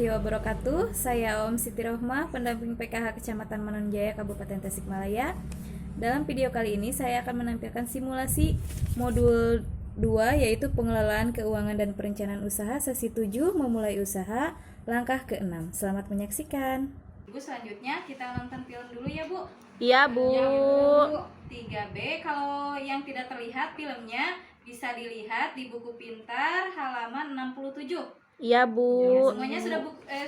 warahmatullahi wabarakatuh. Saya Om Siti Rohmah, pendamping PKH Kecamatan Manunjaya, Kabupaten Tasikmalaya. Dalam video kali ini saya akan menampilkan simulasi modul 2, yaitu pengelolaan keuangan dan perencanaan usaha sesi 7, memulai usaha, langkah ke-6. Selamat menyaksikan. Ibu, selanjutnya kita nonton film dulu ya, Bu. Iya, Bu. 3B. Kalau yang tidak terlihat filmnya bisa dilihat di buku pintar halaman 67. Iya, Bu. Ya, semuanya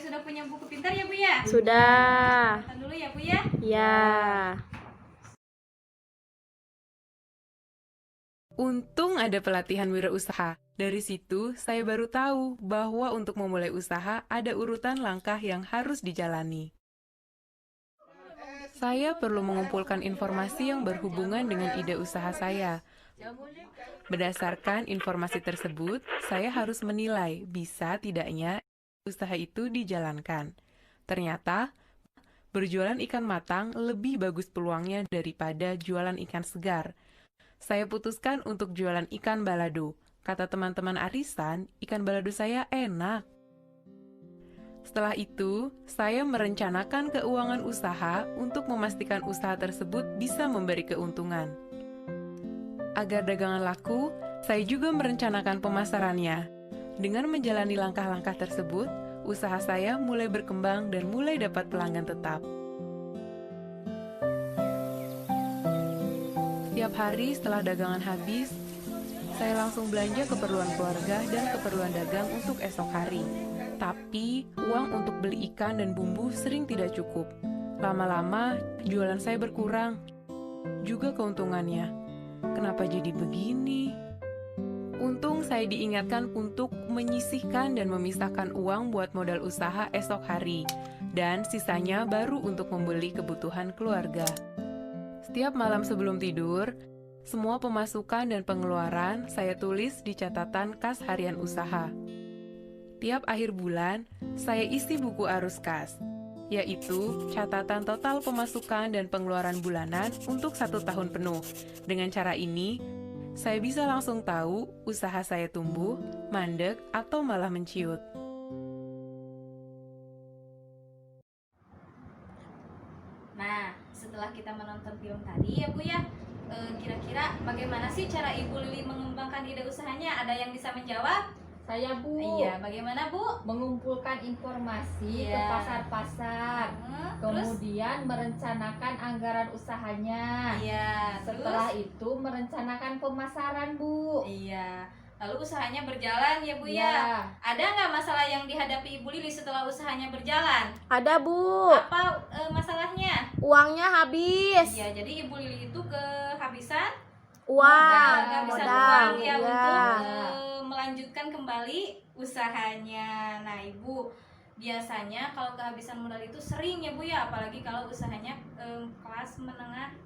sudah punya buku pintar ya, Bu ya? Sudah. Nonton dulu ya, Bu ya. Ya. Untung ada pelatihan wirausaha. Dari situ, saya baru tahu bahwa untuk memulai usaha ada urutan langkah yang harus dijalani. Saya perlu mengumpulkan informasi yang berhubungan dengan ide usaha saya. Berdasarkan informasi tersebut, saya harus menilai bisa tidaknya usaha itu dijalankan. Ternyata, berjualan ikan matang lebih bagus peluangnya daripada jualan ikan segar. Saya putuskan untuk jualan ikan balado. Kata teman-teman arisan, ikan balado saya enak. Setelah itu, saya merencanakan keuangan usaha untuk memastikan usaha tersebut bisa memberi keuntungan. Agar dagangan laku, saya juga merencanakan pemasarannya. Dengan menjalani langkah-langkah tersebut, usaha saya mulai berkembang dan mulai dapat pelanggan tetap. Setiap hari setelah dagangan habis, saya langsung belanja keperluan keluarga dan keperluan dagang untuk esok hari. Tapi, uang untuk beli ikan dan bumbu sering tidak cukup. Lama-lama, jualan saya berkurang. Juga keuntungannya. Kenapa jadi begini? Untung saya diingatkan untuk menyisihkan dan memisahkan uang buat modal usaha esok hari. Dan sisanya baru untuk membeli kebutuhan keluarga. Setiap malam sebelum tidur, semua pemasukan dan pengeluaran saya tulis di catatan kas harian usaha. Tiap akhir bulan, saya isi buku arus kas, yaitu catatan total pemasukan dan pengeluaran bulanan untuk 1 tahun penuh. Dengan cara ini, saya bisa langsung tahu usaha saya tumbuh, mandek, atau malah menciut. Nah, setelah kita menonton film tadi ya, Bu ya, kira-kira bagaimana sih cara Ibu Lili mengembangkan ide usahanya? Ada yang bisa menjawab? Saya, Bu, Iya, bagaimana, Bu? mengumpulkan informasi Iya. ke pasar-pasar, Terus? kemudian merencanakan anggaran usahanya. Iya, Setelah terus? itu merencanakan pemasaran, Bu. Iya. Lalu usahanya berjalan ya, Bu ya? Ya. Ada nggak masalah yang dihadapi Ibu Lili setelah usahanya berjalan? Ada, Bu. Apa masalahnya? Uangnya habis. Iya, jadi Ibu Lili itu kehabisan Uang, kehabisan modal. uang ya Ya. untuk melanjutkan kembali usahanya. Nah, Ibu, biasanya kalau kehabisan modal itu sering ya, Bu ya, apalagi kalau usahanya kelas menengah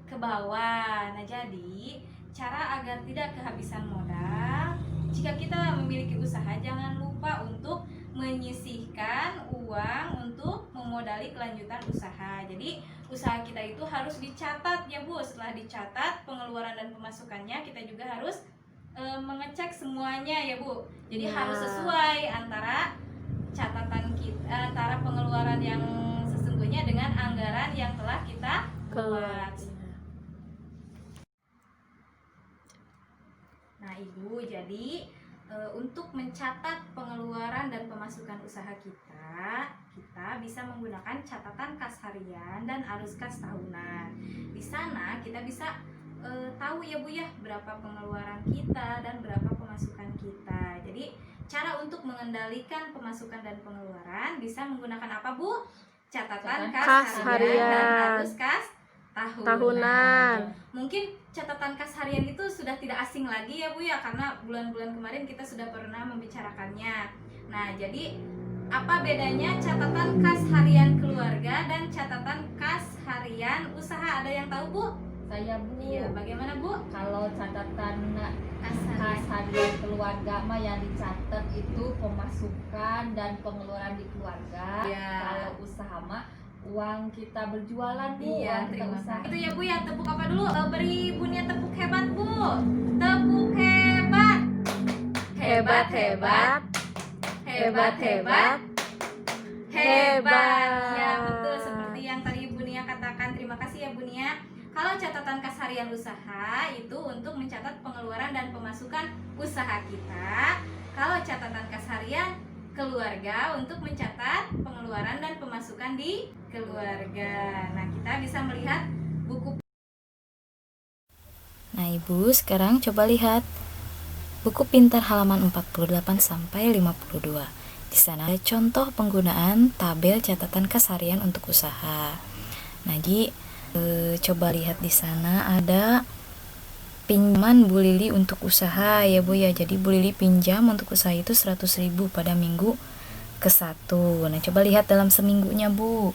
ke bawah. Nah, jadi cara agar tidak kehabisan modal, jika kita memiliki usaha, jangan lupa untuk menyisihkan uang untuk memodali kelanjutan usaha. Jadi usaha kita itu harus dicatat ya, Bu. Setelah dicatat pengeluaran dan pemasukannya, kita juga harus mengecek semuanya ya, Bu. Jadi Ya. harus sesuai antara catatan kita, antara pengeluaran yang sesungguhnya dengan anggaran yang telah kita buat. Nah, Ibu, jadi untuk mencatat pengeluaran dan pemasukan usaha kita bisa menggunakan catatan kas harian dan arus kas tahunan. Di sana kita bisa tahu ya, Bu ya, berapa pengeluaran kita dan berapa pemasukan kita. Jadi cara untuk mengendalikan pemasukan dan pengeluaran bisa menggunakan apa, Bu? Catatan kas harian dan arus kas tahunan. Mungkin catatan kas harian itu sudah tidak asing lagi ya, Bu ya, karena bulan-bulan kemarin kita sudah pernah membicarakannya. Nah, jadi apa bedanya catatan kas harian keluarga dan catatan kas harian usaha? Ada yang tahu, Bu? Saya, Bu. Iya, bagaimana, Bu? Kalau catatan Kas kas harian keluarga mah yang dicatat itu pemasukan dan pengeluaran di keluarga. Iya. Kalau usaha mah uang kita berjualan, Bu. Iya, Uang kita terima usaha. kasih. Itu ya, Bu ya, tepuk apa dulu? Beri Bunia tepuk hebat, Bu. Tepuk hebat. Hebat, hebat. Hebat, hebat. hebat. Ya betul, seperti yang tadi Bu Nia katakan. Terima kasih ya Bu Nia. Kalau catatan kas harian usaha itu untuk mencatat pengeluaran dan pemasukan usaha kita. Kalau catatan kas harian keluarga untuk mencatat pengeluaran dan pemasukan di keluarga. Nah, kita bisa melihat buku. Nah, Ibu, sekarang coba lihat buku pintar halaman 48 sampai 52. Di sana ada contoh penggunaan tabel catatan kas harian untuk usaha. Nah, coba lihat di sana ada pinjaman Bu Lili untuk usaha ya Bu ya. Jadi Bu Lili pinjam untuk usaha itu 100.000 pada minggu ke-1. Nah, coba lihat dalam seminggunya Bu.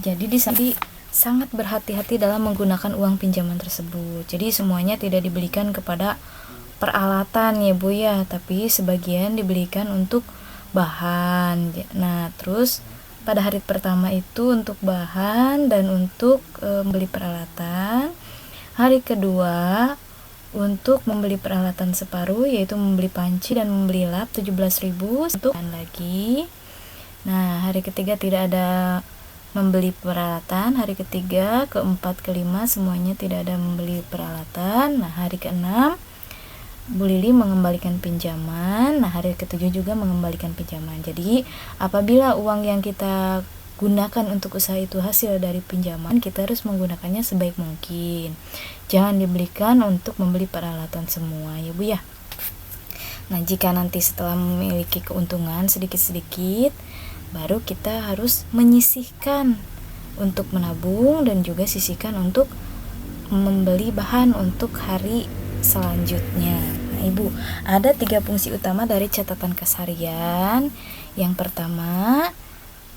Jadi di sana sangat berhati-hati dalam menggunakan uang pinjaman tersebut. Jadi semuanya tidak dibelikan kepada peralatan ya Bu ya, tapi sebagian dibelikan untuk bahan. Nah, terus pada hari pertama itu untuk bahan dan untuk membeli peralatan. Hari kedua untuk membeli peralatan separuh, yaitu membeli panci dan membeli lap 17.000 untuk lagi. Nah, hari ketiga tidak ada membeli peralatan. Hari ketiga, keempat, kelima semuanya tidak ada membeli peralatan. Nah, hari keenam Bu Lili mengembalikan pinjaman. Nah, hari ketujuh juga mengembalikan pinjaman. Jadi apabila uang yang kita gunakan untuk usaha itu hasil dari pinjaman, kita harus menggunakannya sebaik mungkin. Jangan dibelikan untuk membeli peralatan semua ya Bu ya. Nah, jika nanti setelah memiliki keuntungan sedikit-sedikit, baru kita harus menyisihkan untuk menabung dan juga sisihkan untuk membeli bahan untuk hari selanjutnya. Nah, Ibu, ada 3 fungsi utama dari catatan kas harian. Yang pertama,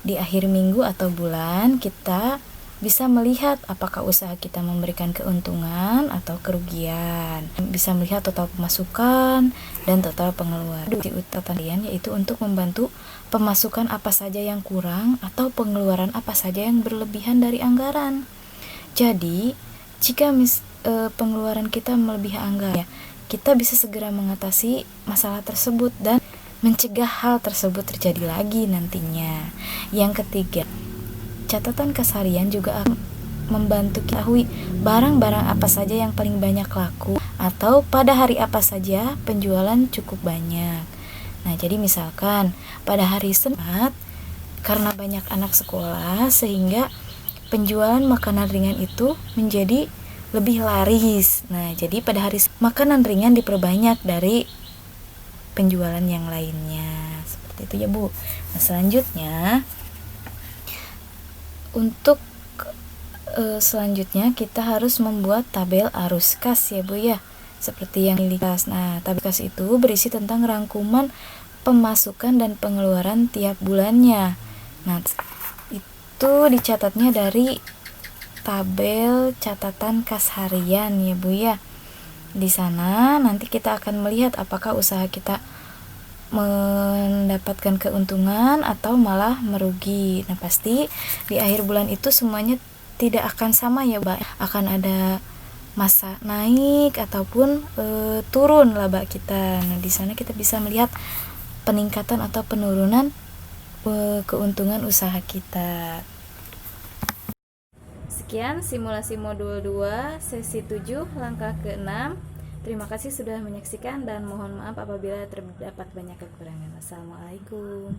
di akhir minggu atau bulan kita bisa melihat apakah usaha kita memberikan keuntungan atau kerugian. Bisa melihat total pemasukan dan total pengeluaran. Di catatan harian yaitu untuk membantu pemasukan apa saja yang kurang atau pengeluaran apa saja yang berlebihan dari anggaran. Jadi, jika pengeluaran kita melebihi anggaran, kita bisa segera mengatasi masalah tersebut dan mencegah hal tersebut terjadi lagi nantinya. Yang ketiga, catatan kas harian juga akan membantu kita tahu barang-barang apa saja yang paling banyak laku atau pada hari apa saja penjualan cukup banyak. Nah, jadi misalkan pada hari Senin karena banyak anak sekolah sehingga penjualan makanan ringan itu menjadi lebih laris. Nah, jadi pada hari makanan ringan diperbanyak dari penjualan yang lainnya. Seperti itu ya Bu. Nah, selanjutnya untuk selanjutnya kita harus membuat tabel arus kas ya Bu ya. Seperti yang kas. Nah, tabel kas itu berisi tentang rangkuman pemasukan dan pengeluaran tiap bulannya. Nah, itu dicatatnya dari tabel catatan kas harian ya Bu ya. Di sana nanti kita akan melihat apakah usaha kita mendapatkan keuntungan atau malah merugi. Nah, pasti di akhir bulan itu semuanya tidak akan sama ya, Mbak. Akan ada masa naik ataupun turun laba kita. Nah, di sana kita bisa melihat peningkatan atau penurunan keuntungan usaha kita. Sekian simulasi modul 2 sesi 7 langkah ke-6. Terima kasih sudah menyaksikan dan mohon maaf apabila terdapat banyak kekurangan. Assalamualaikum.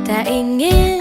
Tak ingin